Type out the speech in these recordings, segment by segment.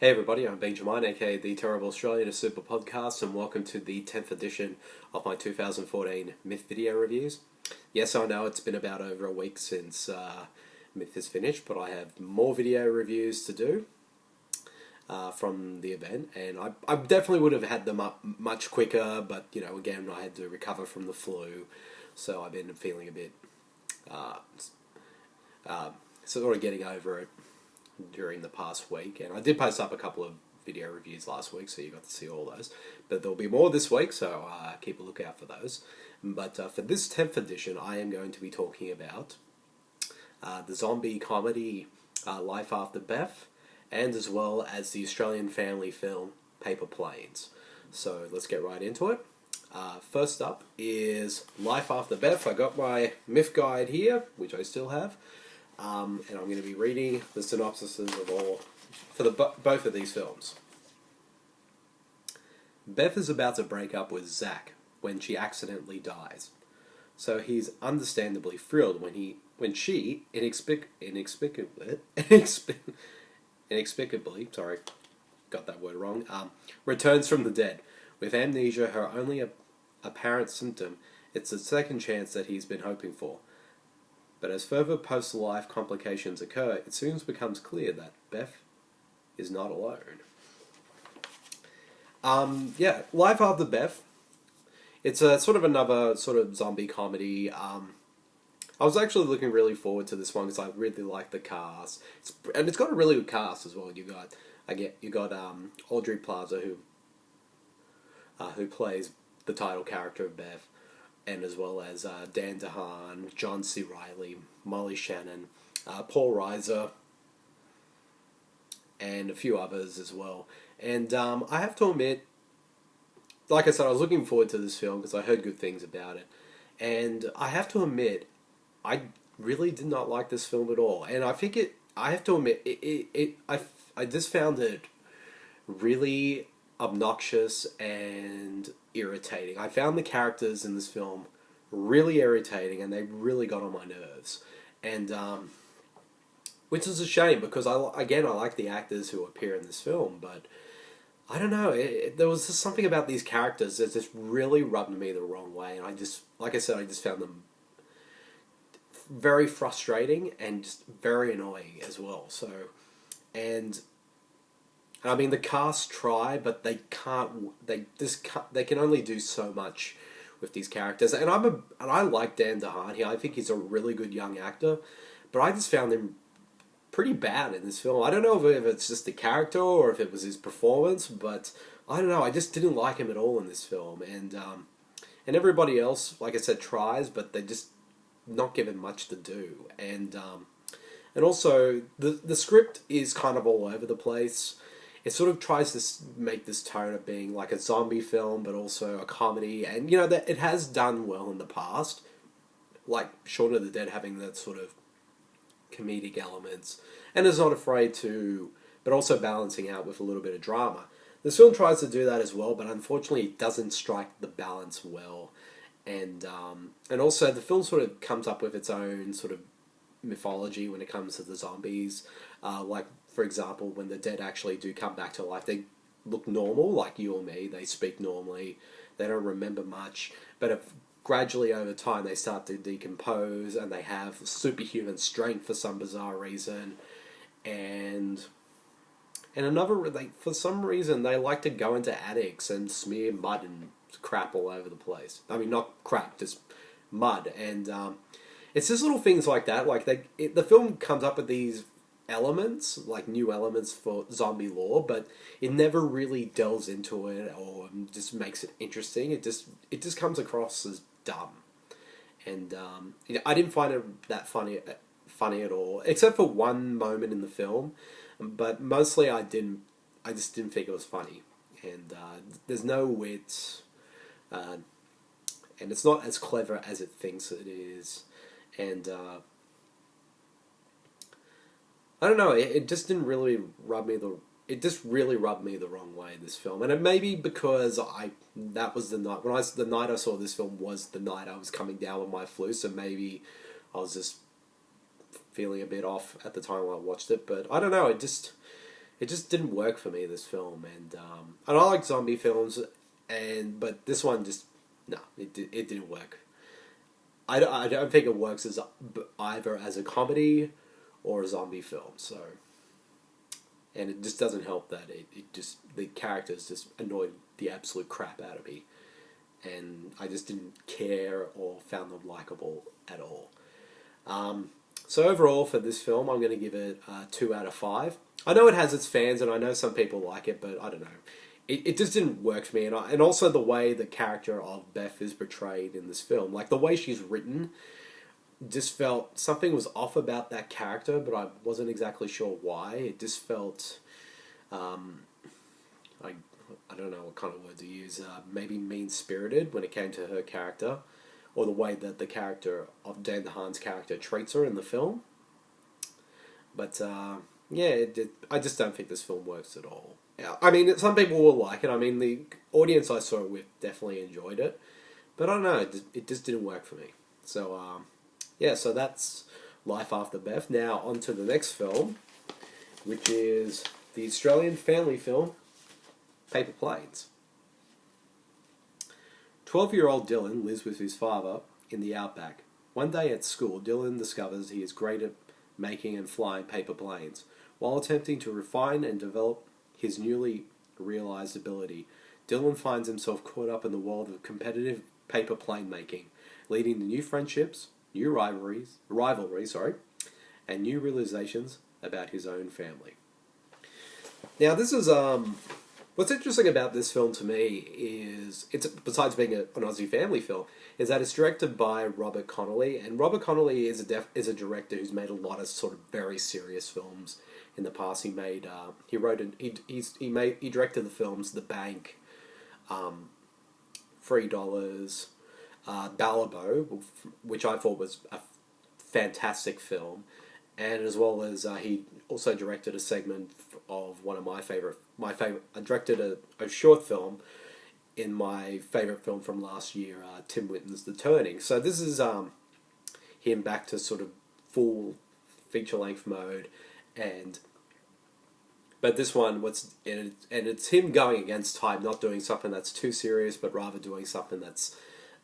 Hey everybody, I'm Benjamin, aka The Terrible Australian, a super podcast, and welcome to the 10th edition of my 2014 MIFF video reviews. Yes, I know it's been about over a week since MIFF is finished, but I have more video reviews to do from the event, and I definitely would have had them up much quicker, but again, I had to recover from the flu, so I've been feeling a bit sort of getting over it during the past week, and I did post up a couple of video reviews last week, so you got to see all those, but there'll be more this week, so keep a lookout for those. But for this 10th edition, I am going to be talking about the zombie comedy Life After Beth, and as well as the Australian family film Paper Planes. So let's get right into it. First up is Life After Beth. I got my MIFF guide here, which I still have. And I'm going to be reading the synopsises of all for both of these films. Beth is about to break up with Zach when she accidentally dies, so he's understandably thrilled when she inexplicably, sorry, got that word wrong, returns from the dead. With amnesia her only apparent symptom, it's the second chance that he's been hoping for. But as further post-life complications occur, it soon becomes clear that Beth is not alone. Life After Beth. It's a sort of another sort of zombie comedy. I was actually looking really forward to this one because I really like the cast, and it's got a really good cast as well. You got Audrey Plaza who plays the title character of Beth, and as well as Dan DeHaan, John C. Reilly, Molly Shannon, Paul Reiser, and a few others as well. And I have to admit, like I said, I was looking forward to this film because I heard good things about it. And I have to admit, I really did not like this film at all. And I have to admit, I just found it really obnoxious and irritating. I found the characters in this film really irritating, and they really got on my nerves. And which is a shame because I like the actors who appear in this film, but I don't know. There was just something about these characters that just really rubbed me the wrong way, and I just found them very frustrating and just very annoying as well. So, and I mean, the cast try, but they can't. They can only do so much with these characters. And I like Dan DeHaan here. I think he's a really good young actor, but I just found him pretty bad in this film. I don't know if it's just the character or if it was his performance, but I don't know. I just didn't like him at all in this film. And everybody else, like I said, tries, but they're just not given much to do. And also the script is kind of all over the place. It sort of tries to make this tone of being like a zombie film, but also a comedy. And, that it has done well in the past. Like Shaun of the Dead having that sort of comedic elements. And is not afraid to, but also balancing out with a little bit of drama. This film tries to do that as well, but unfortunately it doesn't strike the balance well. And also the film sort of comes up with its own sort of mythology when it comes to the zombies. Like, for example, when the dead actually do come back to life, they look normal, like you or me. They speak normally. They don't remember much. But if gradually over time they start to decompose and they have superhuman strength for some bizarre reason. And for some reason, they like to go into attics and smear mud and crap all over the place. I mean, not crap, just mud. And it's just little things like that. Like the film comes up with these elements, like new elements for zombie lore, but it never really delves into it or just makes it interesting. It just comes across as dumb, and I didn't find it that funny at all, except for one moment in the film. But mostly, I just didn't think it was funny, and there's no wit, and it's not as clever as it thinks it is, and I don't know. It just didn't really rub me the wrong way, this film, and it may be because that was the night the night I saw this film was the night I was coming down with my flu, so maybe I was just feeling a bit off at the time when I watched it. But I don't know. It it just didn't work for me, this film. And I like zombie films, but this one just, no, it didn't work. I don't think it works as either as a comedy or a zombie film. So, and it just doesn't help that it just, the characters just annoyed the absolute crap out of me, and I just didn't care or found them likable at all. So overall for this film, I'm going to give it 2 out of 5. I know it has its fans, and I know some people like it, but I don't know. It just didn't work for me, and also the way the character of Beth is portrayed in this film, like the way she's written, just felt something was off about that character, but I wasn't exactly sure why. It just felt, I don't know what kind of word to use, maybe mean-spirited when it came to her character, or the way that the character of Dan DeHaan's character treats her in the film. But yeah, I just don't think this film works at all. Yeah, I mean, some people will like it. I mean, the audience I saw it with definitely enjoyed it, but I don't know, it just didn't work for me. So yeah, so that's Life After Beth. Now on to the next film, which is the Australian family film Paper Planes. 12-year-old Dylan lives with his father in the outback. One day at school, Dylan discovers he is great at making and flying paper planes. While attempting to refine and develop his newly realized ability, Dylan finds himself caught up in the world of competitive paper plane making, leading to new friendships, new rivalries, and new realizations about his own family. Now, this is what's interesting about this film to me is, it's besides being an Aussie family film, is that it's directed by Robert Connolly, and Robert Connolly is a director who's made a lot of sort of very serious films in the past. He made he directed the films The Bank, $3, Ballabo, which I thought was a fantastic film, and as well as he also directed a segment of one of my favorite. I directed a short film in my favorite film from last year, Tim Winton's The Turning. So this is him back to sort of full feature length mode, but this one and it's him going against type, not doing something that's too serious, but rather doing something that's,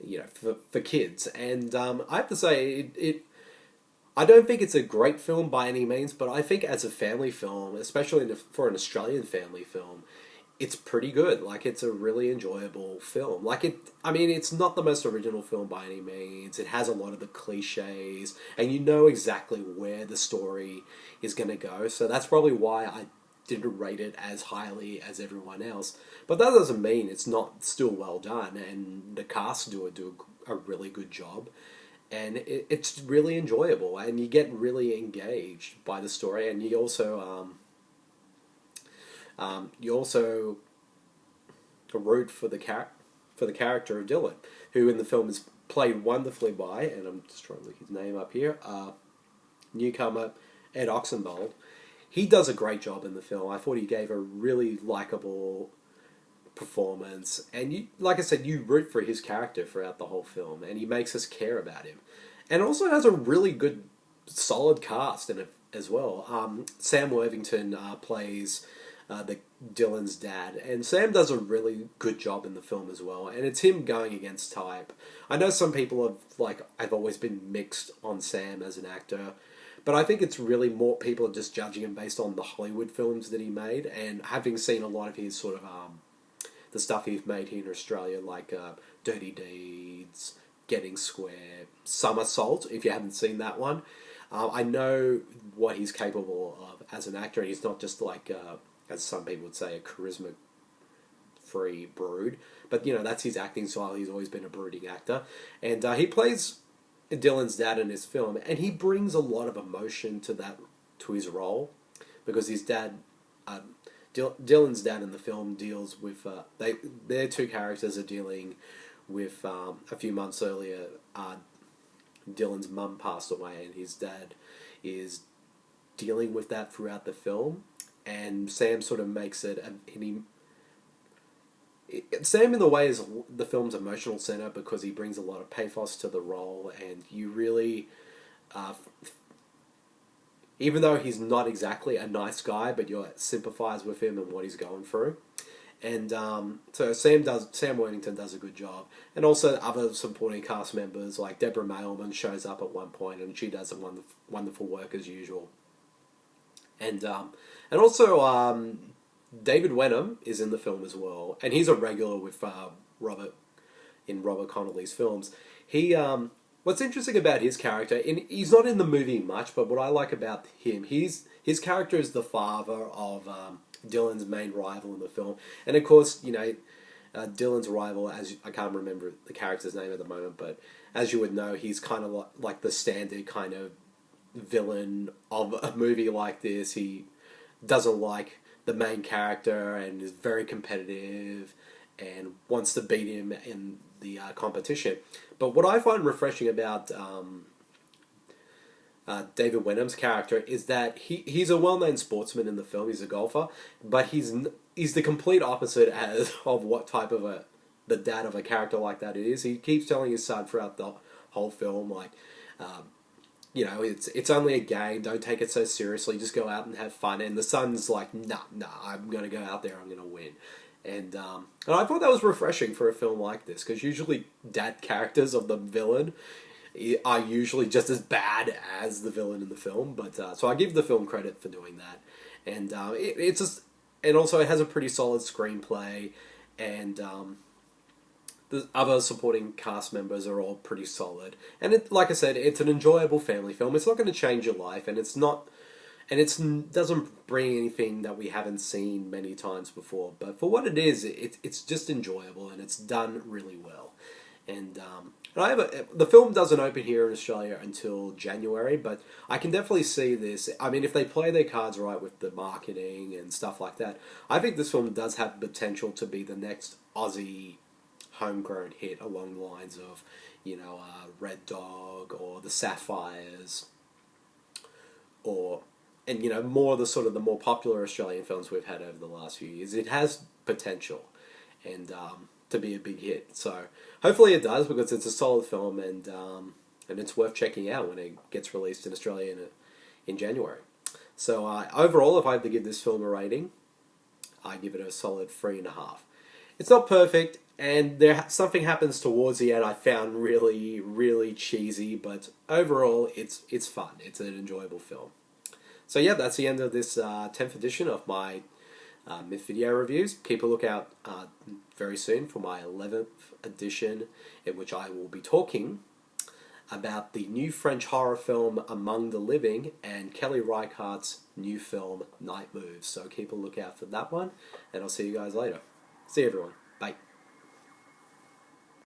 you know, for kids. And I have to say, I don't think it's a great film by any means, but I think as a family film, especially for an Australian family film, it's pretty good. Like, it's a really enjoyable film. Like, I mean, it's not the most original film by any means. It has a lot of the cliches, and you know exactly where the story is going to go. So that's probably why I didn't rate it as highly as everyone else. But that doesn't mean it's not still well done, and the cast do a really good job. And it's really enjoyable, and you get really engaged by the story, and you also root for the character of Dylan, who in the film is played wonderfully by, and I'm just trying to look his name up here, newcomer Ed Oxenbould. He does a great job in the film. I thought he gave a really likable performance, and you, like I said, you root for his character throughout the whole film, and he makes us care about him. And also has a really good, solid cast in it as well. Sam Worthington plays Dylan's dad, and Sam does a really good job in the film as well. And it's him going against type. I know some people have always been mixed on Sam as an actor, but I think it's really more people are just judging him based on the Hollywood films that he made, and having seen a lot of his sort of the stuff he's made here in Australia, like Dirty Deeds, Getting Square, Somersault, if you haven't seen that one. I know what he's capable of as an actor, and he's not just like, as some people would say, a charisma-free brood. But, you know, that's his acting style. He's always been a brooding actor. And he plays Dylan's dad in his film, and he brings a lot of emotion to his role, because his dad... Dylan's dad in the film deals with... their two characters are dealing with... a few months earlier, Dylan's mum passed away, and his dad is dealing with that throughout the film. And Sam sort of makes it... Sam, in the way, is the film's emotional center, because he brings a lot of pathos to the role, and you really... even though he's not exactly a nice guy, but you sympathise with him and what he's going through. And so Sam Worthington does a good job, and also other supporting cast members like Deborah Mailman shows up at one point, and she does a wonderful work as usual. And also David Wenham is in the film as well, and he's a regular with Robert Connolly's films. What's interesting about his character, and he's not in the movie much, but what I like about him, his character is the father of Dylan's main rival in the film, and of course, Dylan's rival, as I can't remember the character's name at the moment, but as you would know, he's kind of like the standard kind of villain of a movie like this. He doesn't like the main character and is very competitive and wants to beat him in the competition. But what I find refreshing about David Wenham's character is that he's a well-known sportsman in the film. He's a golfer, but he's the complete opposite of what type of the dad of a character like that it is. He keeps telling his son throughout the whole film, like, it's only a game. Don't take it so seriously. Just go out and have fun. And the son's like, nah, I'm gonna go out there. I'm gonna win. And I thought that was refreshing for a film like this, because usually dad characters of the villain are usually just as bad as the villain in the film. But so I give the film credit for doing that. And and also it has a pretty solid screenplay, and the other supporting cast members are all pretty solid. And like I said, it's an enjoyable family film. It's not going to change your life, and it doesn't bring anything that we haven't seen many times before. But for what it is, it's just enjoyable, and it's done really well. And the film doesn't open here in Australia until January, but I can definitely see this. I mean, if they play their cards right with the marketing and stuff like that, I think this film does have potential to be the next Aussie homegrown hit along the lines of, Red Dog or The Sapphires, and more of the more popular Australian films we've had over the last few years. It has potential, and to be a big hit. So hopefully it does, because it's a solid film, and it's worth checking out when it gets released in Australia in January. So overall, if I had to give this film a rating, I give it a solid 3.5. It's not perfect, and something happens towards the end I found really, really cheesy, but overall it's fun. It's an enjoyable film. So yeah, that's the end of this 10th edition of my MIFF video reviews. Keep a lookout very soon for my 11th edition, in which I will be talking about the new French horror film Among the Living and Kelly Reichardt's new film Night Moves. So keep a lookout for that one, and I'll see you guys later. See you, everyone. Bye.